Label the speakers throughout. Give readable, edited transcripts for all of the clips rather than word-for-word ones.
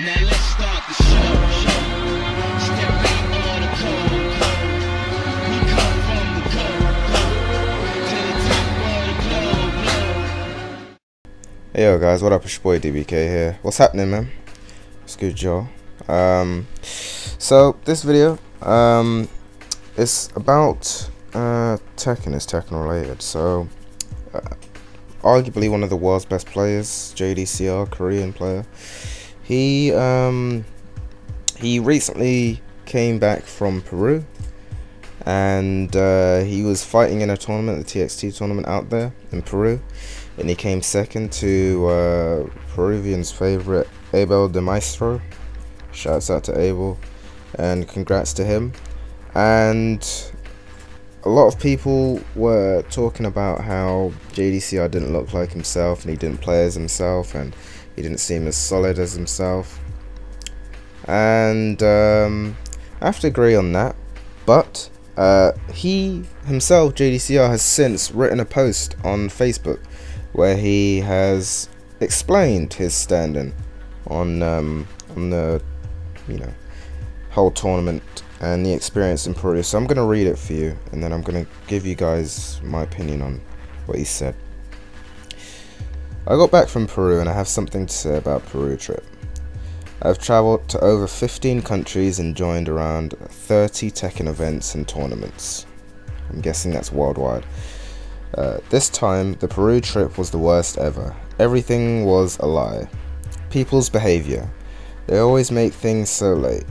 Speaker 1: Now let's start the show. Step in all the code. We come from the code to the top of the globe.
Speaker 2: Hey yo guys, what up? It's your boy DBK here. What's happening, man? What's good, y'all? So this video is about tech, and it's tech related. So arguably one of the world's best players, JDCR, Korean player. He recently came back from Peru, and he was fighting in a tournament, the TXT tournament out there in Peru, and he came second to Peruvian's favorite, Abel de Maestro. Shouts out to Abel, and congrats to him. And a lot of people were talking about how JDCR didn't look like himself, and he didn't play as himself, and he didn't seem as solid as himself. And I have to agree on that, but he himself, JDCR, has since written a post on Facebook where he has explained his standing on the whole tournament and the experience in Peru. So I'm going to read it for you, and then I'm going to give you guys my opinion on what he said. I got back from Peru and I have something to say about Peru trip. I've travelled to over 15 countries and joined around 30 Tekken events and tournaments. I'm guessing that's worldwide. This time, the Peru trip was the worst ever. Everything was a lie. People's behaviour. They always make things so late.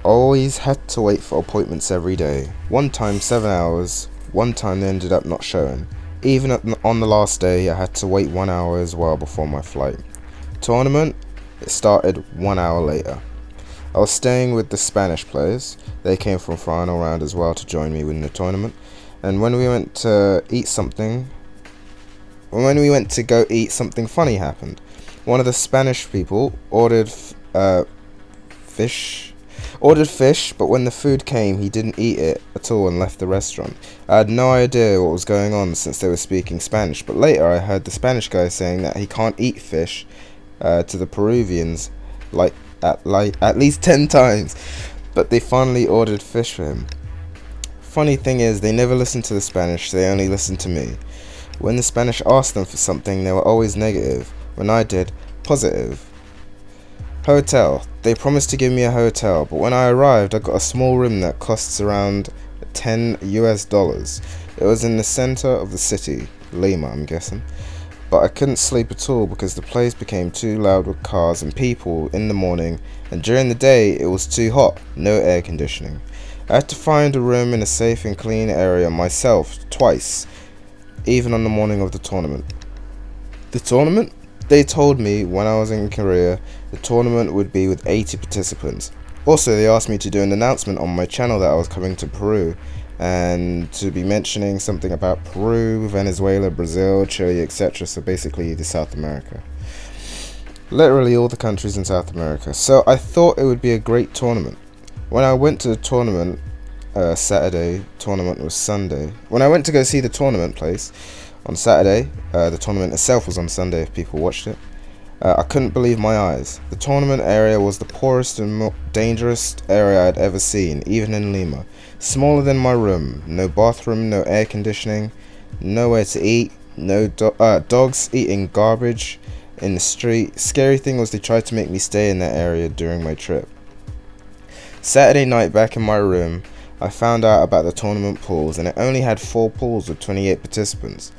Speaker 2: Always had to wait for appointments every day. One time 7 hours, one time they ended up not showing. Even on the last day, I had to wait 1 hour as well before my flight. Tournament, it started 1 hour later. I was staying with the Spanish players. They came from final round as well to join me in the tournament. And when we went to eat something, funny happened. One of the Spanish people ordered fish, but when the food came, he didn't eat it at all and left the restaurant. I had no idea what was going on since they were speaking Spanish, but later I heard the Spanish guy saying that he can't eat fish to the Peruvians at least 10 times, but they finally ordered fish for him. Funny thing is, they never listened to the Spanish, they only listened to me. When the Spanish asked them for something, they were always negative. When I did, positive. Hotel. They promised to give me a hotel, but when I arrived, I got a small room that costs around $10 US. It was in the center of the city, Lima, I'm guessing. But I couldn't sleep at all because the place became too loud with cars and people in the morning, and during the day it was too hot, no air conditioning. I had to find a room in a safe and clean area myself twice, even on the morning of the tournament. The tournament? They told me when I was in Korea, the tournament would be with 80 participants. Also, they asked me to do an announcement on my channel that I was coming to Peru, and to be mentioning something about Peru, Venezuela, Brazil, Chile, etc. So basically the South America. Literally all the countries in South America. So I thought it would be a great tournament. When I went to the tournament, Saturday, tournament was Sunday. When I went to go see the tournament place on Saturday, the tournament itself was on Sunday if people watched it, I couldn't believe my eyes. The tournament area was the poorest and most dangerous area I'd ever seen, even in Lima. Smaller than my room, no bathroom, no air conditioning, nowhere to eat, no dogs eating garbage in the street. Scary thing was they tried to make me stay in that area during my trip. Saturday night, back in my room, I found out about the tournament pools, and it only had 4 pools with 28 participants.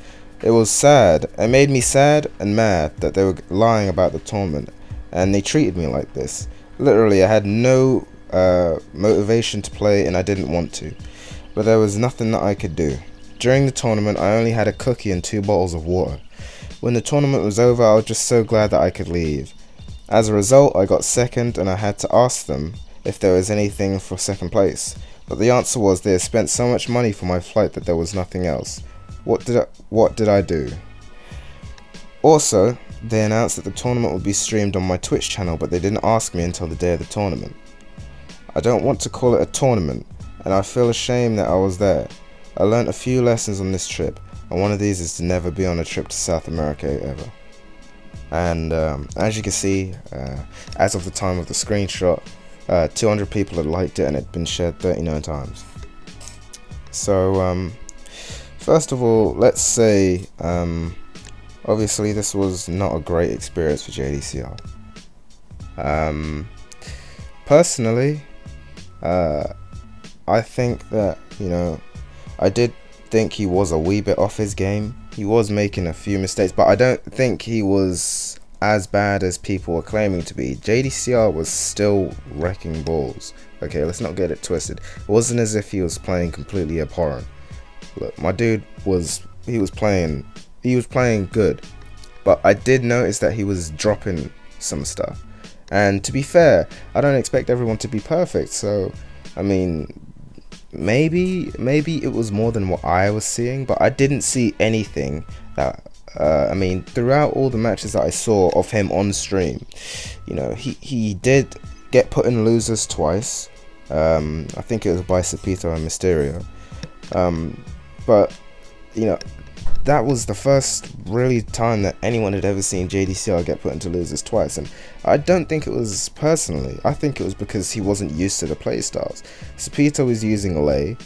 Speaker 2: It was sad. It made me sad and mad that they were lying about the tournament, and they treated me like this. Literally, I had no motivation to play, and I didn't want to, but there was nothing that I could do. During the tournament, I only had a cookie and 2 bottles of water. When the tournament was over, I was just so glad that I could leave. As a result, I got second, and I had to ask them if there was anything for second place, but the answer was they had spent so much money for my flight that there was nothing else. What did I do? Also, they announced that the tournament would be streamed on my Twitch channel, but they didn't ask me until the day of the tournament. I don't want to call it a tournament, and I feel ashamed that I was there. I learnt a few lessons on this trip, and one of these is to never be on a trip to South America ever. And as you can see, as of the time of the screenshot, 200 people had liked it and it had been shared 39 times. So first of all, let's say obviously this was not a great experience for JDCR. Personally, I think that, you know, I did think he was a wee bit off his game. He was making a few mistakes, but I don't think he was as bad as people were claiming to be. JDCR was still wrecking balls. Okay, let's not get it twisted. It wasn't as if he was playing completely abhorrent. Look, my dude was playing good, but I did notice that he was dropping some stuff. And to be fair, I don't expect everyone to be perfect, so I mean, maybe it was more than what I was seeing, but I didn't see anything that I mean, throughout all the matches that I saw of him on stream, you know, he did get put in losers twice. I think it was by Sapito and Mysterio, but you know, that was the first really time that anyone had ever seen JDCR get put into losers twice, and I don't think it was personally. I think it was because he wasn't used to the playstyles. Sapito was using Lei,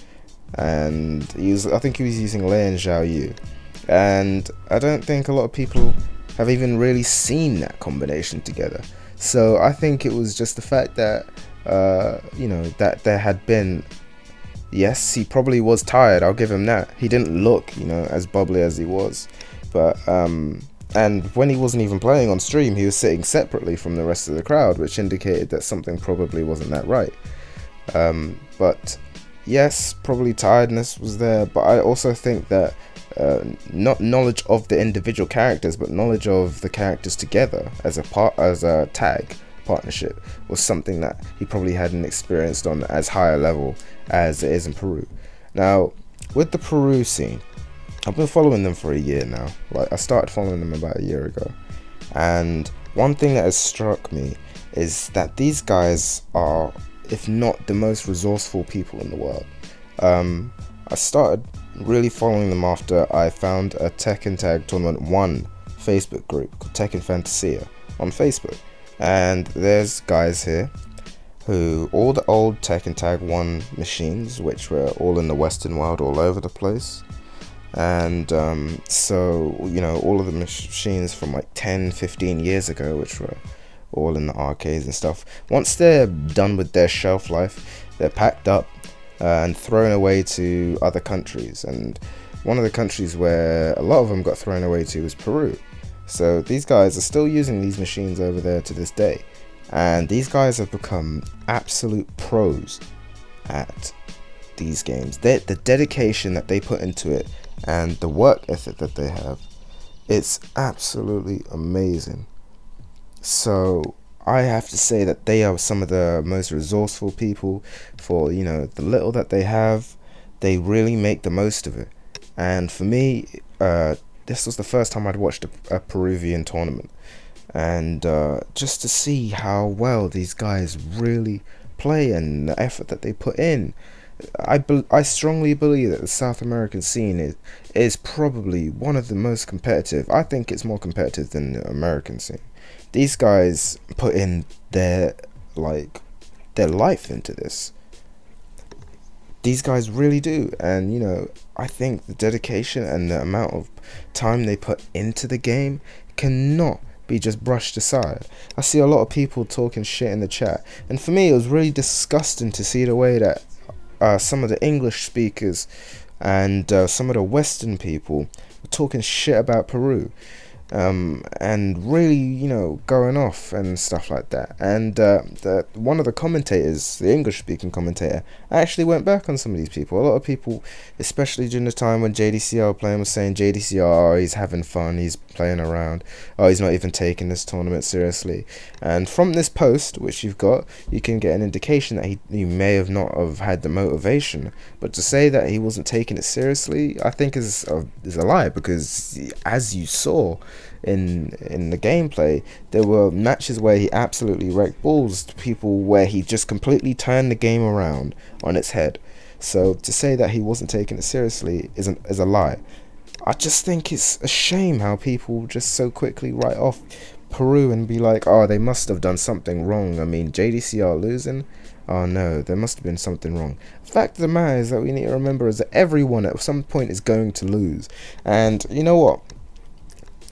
Speaker 2: and I think he was using Lei and Zhao Yu, and I don't think a lot of people have even really seen that combination together. So I think it was just the fact that you know, that there had been, yes, he probably was tired, I'll give him that. He didn't look, you know, as bubbly as he was, but and when he wasn't even playing on stream, he was sitting separately from the rest of the crowd, which indicated that something probably wasn't that right. But yes, probably tiredness was there, but I also think that not knowledge of the individual characters, but knowledge of the characters together as a tag partnership was something that he probably hadn't experienced on as high a level as it is in Peru. Now, with the Peru scene, I've been following them for a year now. Like, I started following them about a year ago, and one thing that has struck me is that these guys are, if not the most resourceful people in the world. I started really following them after I found a Tekken Tag Tournament 1 Facebook group called Tekken Fantasia on Facebook. And there's guys here who, all the old Tekken Tag 1 machines, which were all in the Western world, all over the place. And so, you know, all of the machines from like 10-15 years ago, which were all in the arcades and stuff, once they're done with their shelf life, they're packed up and thrown away to other countries. And one of the countries where a lot of them got thrown away to was Peru. So these guys are still using these machines over there to this day, and these guys have become absolute pros at these games. The dedication that they put into it and the work ethic that they have, it's absolutely amazing. So I have to say that they are some of the most resourceful people. For, you know, the little that they have, they really make the most of it. And for me, this was the first time I'd watched a Peruvian tournament, and just to see how well these guys really play and the effort that they put in, I strongly believe that the South American scene is probably one of the most competitive. I think it's more competitive than the American scene. These guys put in their life into this. These guys really do, and you know, I think the dedication and the amount of time they put into the game cannot be just brushed aside. I see a lot of people talking shit in the chat, and for me it was really disgusting to see the way that some of the English speakers and some of the Western people were talking shit about Peru. And really, you know, going off and stuff like that. And one of the commentators, the English-speaking commentator, actually went back on some of these people. A lot of people, especially during the time when JDCR were playing, was saying JDCR, oh, he's having fun, he's playing around, oh, he's not even taking this tournament seriously. And from this post, which you've got, you can get an indication that he may have not have had the motivation. But to say that he wasn't taking it seriously, I think is a lie, because as you saw in the gameplay, there were matches where he absolutely wrecked balls to people, where he just completely turned the game around on its head. So to say that he wasn't taking it seriously is a lie. I just think it's a shame how people just so quickly write off Peru and be like, oh, they must have done something wrong. I mean, JDCR losing? Oh no, there must have been something wrong. The fact of the matter is that we need to remember is that everyone at some point is going to lose. And you know what?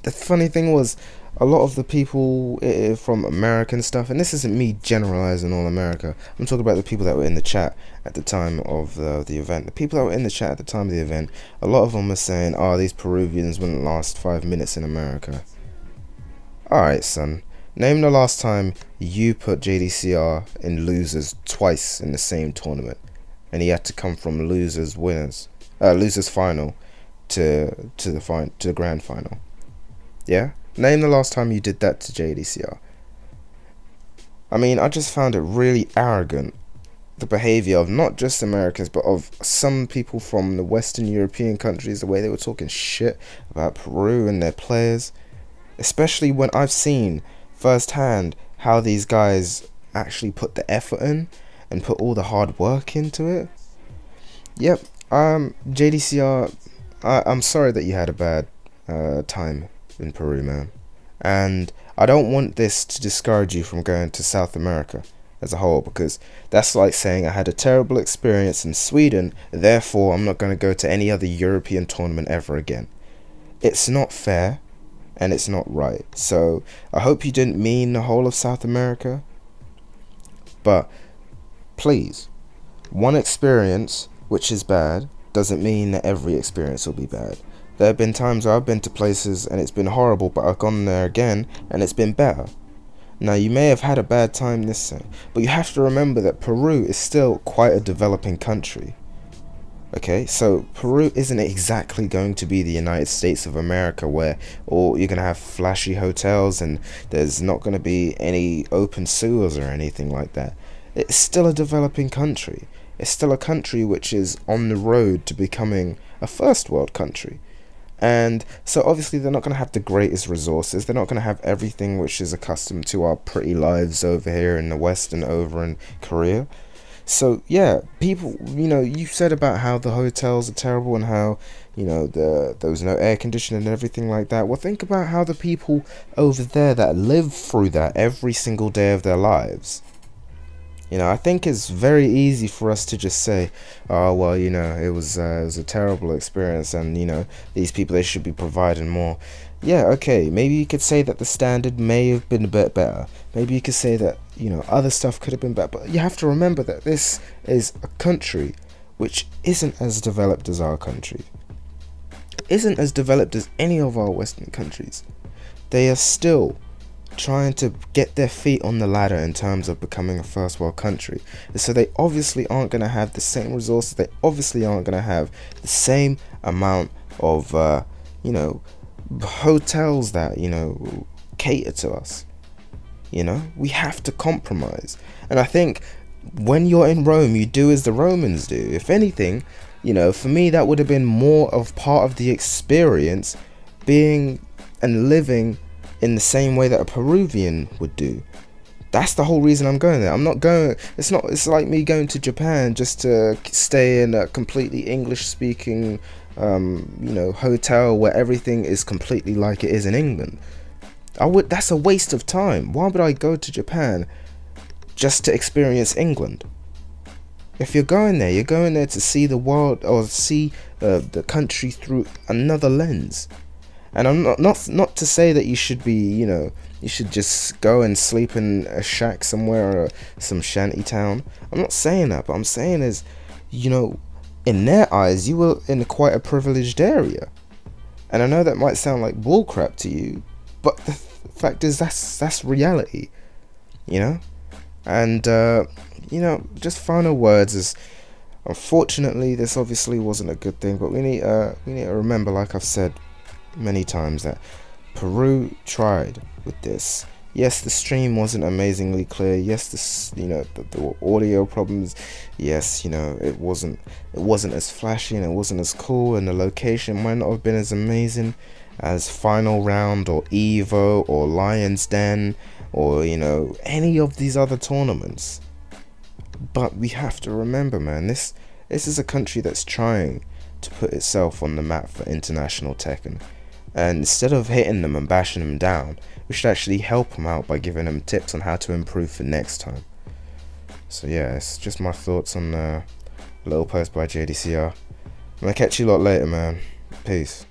Speaker 2: The funny thing was, a lot of the people from American stuff, and this isn't me generalizing all America, I'm talking about the people that were in the chat at the time of the event. The people that were in the chat at the time of the event, a lot of them were saying, oh, these Peruvians wouldn't last 5 minutes in America. Alright, son. Name the last time you put JDCR in losers twice in the same tournament, and he had to come from losers final to the grand final. Yeah? Name the last time you did that to JDCR. I mean, I just found it really arrogant, the behavior of not just Americans, but of some people from the Western European countries, the way they were talking shit about Peru and their players, especially when I've seen firsthand how these guys actually put the effort in and put all the hard work into it. Yep, JDCR, I'm sorry that you had a bad time in Peru, man, and I don't want this to discourage you from going to South America as a whole, because that's like saying I had a terrible experience in Sweden, therefore I'm not going to go to any other European tournament ever again. It's not fair and it's not right. So I hope you didn't mean the whole of South America, but please, one experience which is bad doesn't mean that every experience will be bad. There have been times where I've been to places and it's been horrible, but I've gone there again and it's been better. Now, you may have had a bad time this time, but you have to remember that Peru is still quite a developing country. Okay, so Peru isn't exactly going to be the United States of America, where you're going to have flashy hotels and there's not going to be any open sewers or anything like that. It's still a developing country. It's still a country which is on the road to becoming a first world country. And so obviously they're not going to have the greatest resources. They're not going to have everything which is accustomed to our pretty lives over here in the West and over in Korea. So yeah, people, you know, you said about how the hotels are terrible and how, you know, there was no air conditioning and everything like that. Well, think about how the people over there that live through that every single day of their lives. You know, I think it's very easy for us to just say, oh, well, you know, it was a terrible experience and, you know, these people, they should be providing more. Yeah, okay, maybe you could say that the standard may have been a bit better. Maybe you could say that, you know, other stuff could have been better. But you have to remember that this is a country which isn't as developed as our country. Isn't as developed as any of our Western countries. They are still trying to get their feet on the ladder in terms of becoming a first world country. And so they obviously aren't going to have the same resources. They obviously aren't going to have the same amount of, you know, hotels that, you know, cater to us. You know, we have to compromise. And I think when you're in Rome, you do as the Romans do. If anything, you know, for me, that would have been more of part of the experience, being and living in the same way that a Peruvian would do. That's the whole reason I'm going there. I'm not going, it's like me going to Japan just to stay in a completely English speaking you know, hotel where everything is completely like it is in England. That's a waste of time. Why would I go to Japan just to experience England? If you're going there, you're going there to see the world or see the country through another lens. And I'm not to say that you should be, you know, you should just go and sleep in a shack somewhere or some shanty town. I'm not saying that, but I'm saying is, you know, in their eyes, you were in quite a privileged area. And I know that might sound like bullcrap to you, but the fact is that's reality, you know. And you know, just final words is, unfortunately, this obviously wasn't a good thing, but we need to remember, like I've said many times, that Peru tried with this. Yes, the stream wasn't amazingly clear. Yes, you know, the audio problems. Yes, you know, it wasn't as flashy and it wasn't as cool, and the location might not have been as amazing as Final Round or Evo or Lion's Den or, you know, any of these other tournaments. But we have to remember, man, this is a country that's trying to put itself on the map for international Tekken. And instead of hitting them and bashing them down, we should actually help them out by giving them tips on how to improve for next time. So yeah, it's just my thoughts on a little post by JDCR. I'm gonna catch you lot later, man. Peace.